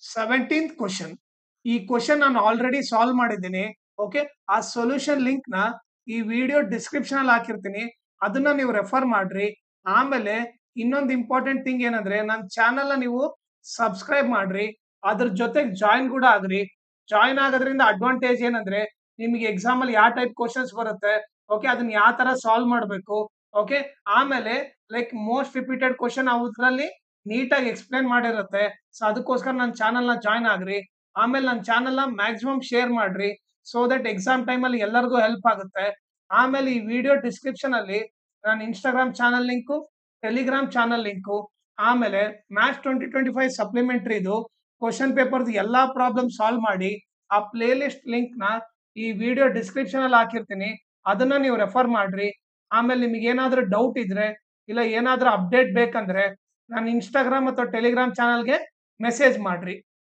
17th question. ಈ question ನಾನು already solve ಮಾಡಿದ್ದೀನಿ. ಓಕೆ, ಆ ಸೊಲ್ಯೂಷನ್ ಲಿಂಕ್ ನ ಈ ವಿಡಿಯೋ ಡಿಸ್ಕ್ರಿಪ್ಷನ್ ಅಲ್ಲಿ ಹಾಕಿರ್ತೀನಿ, ಅದನ್ನ ನೀವು ರೆಫರ್ ಮಾಡ್ರಿ. ಆಮೇಲೆ ಇನ್ನೊಂದು ಇಂಪಾರ್ಟೆಂಟ್ ಥಿಂಗ್ ಏನಂದ್ರೆ, ನನ್ನ ಚಾನಲ್ ನ ನೀವು ಸಬ್ಸ್ಕ್ರೈಬ್ ಮಾಡ್ರಿ, ಅದ್ರ ಜೊತೆಗೆ ಜಾಯಿನ್ ಕೂಡ ಆಗ್ರಿ. ಜಾಯಿನ್ ಆಗೋದ್ರಿಂದ ಅಡ್ವಾಂಟೇಜ್ ಏನಂದ್ರೆ, ನಿಮಗೆ ಎಕ್ಸಾಮ್ ಅಲ್ಲಿ ಯಾವ ಟೈಪ್ ಕ್ವಶನ್ಸ್ ಬರುತ್ತೆ, ಓಕೆ, ಅದನ್ನ ಯಾವ ತರ ಸಾಲ್ವ್ ಮಾಡಬೇಕು, ಓಕೆ, ಆಮೇಲೆ ಲೈಕ್ ಮೋಸ್ಟ್ ರಿಪೀಟೆಡ್ ಕ್ವಶನ್ ಅದ್ರಲ್ಲಿ ನೀಟಾಗಿ ಎಕ್ಸ್ಪ್ಲೇನ್ ಮಾಡಿರುತ್ತೆ. ಸೊ ಅದಕ್ಕೋಸ್ಕರ ನನ್ನ ಚಾನಲ್ ನ ಜಾಯ್ನ್ ಆಗ್ರಿ. ಆಮೇಲೆ ನನ್ನ ಚಾನಲ್ ನ ಮ್ಯಾಕ್ಸಿಮಮ್ ಶೇರ್ ಮಾಡ್ರಿ, ಸೊ ದಟ್ ಎಕ್ಸಾಮ್ ಟೈಮ್ ಅಲ್ಲಿ ಎಲ್ಲರಿಗೂ ಹೆಲ್ಪ್ ಆಗುತ್ತೆ. ಆಮೇಲೆ ಈ ವಿಡಿಯೋ ಡಿಸ್ಕ್ರಿಪ್ಷನ್ ಅಲ್ಲಿ ನನ್ನ Instagram channel link, Telegram channel link, ಆಮೇಲೆ ಮ್ಯಾಥ್ಸ್ 2025 ಸಪ್ಲಿಮೆಂಟರಿದು ಕ್ವಶನ್ ಪೇಪರ್ ಎಲ್ಲಾ ಪ್ರಾಬ್ಲಮ್ ಸಾಲ್ವ್ ಮಾಡಿ ಆ ಪ್ಲೇ ಲಿಸ್ಟ್ ಲಿಂಕ್ ನ ಈ ವಿಡಿಯೋ ಡಿಸ್ಕ್ರಿಪ್ಷನ್ ಅಲ್ಲಿ ಹಾಕಿರ್ತೀನಿ, ಅದನ್ನ ನೀವು ರೆಫರ್ ಮಾಡ್ರಿ. ಆಮೇಲೆ ನಿಮಗೆ ಏನಾದ್ರೂ ಡೌಟ್ ಇದ್ರೆ, ಇಲ್ಲ ಏನಾದ್ರೂ ಅಪ್ಡೇಟ್ ಬೇಕಂದ್ರೆ ನನ್ನ ಇನ್ಸ್ಟಾಗ್ರಾಮ್ ಅಥವಾ ಟೆಲಿಗ್ರಾಮ್ ಚಾನಲ್ಗೆ ಮೆಸೇಜ್ ಮಾಡ್ರಿ.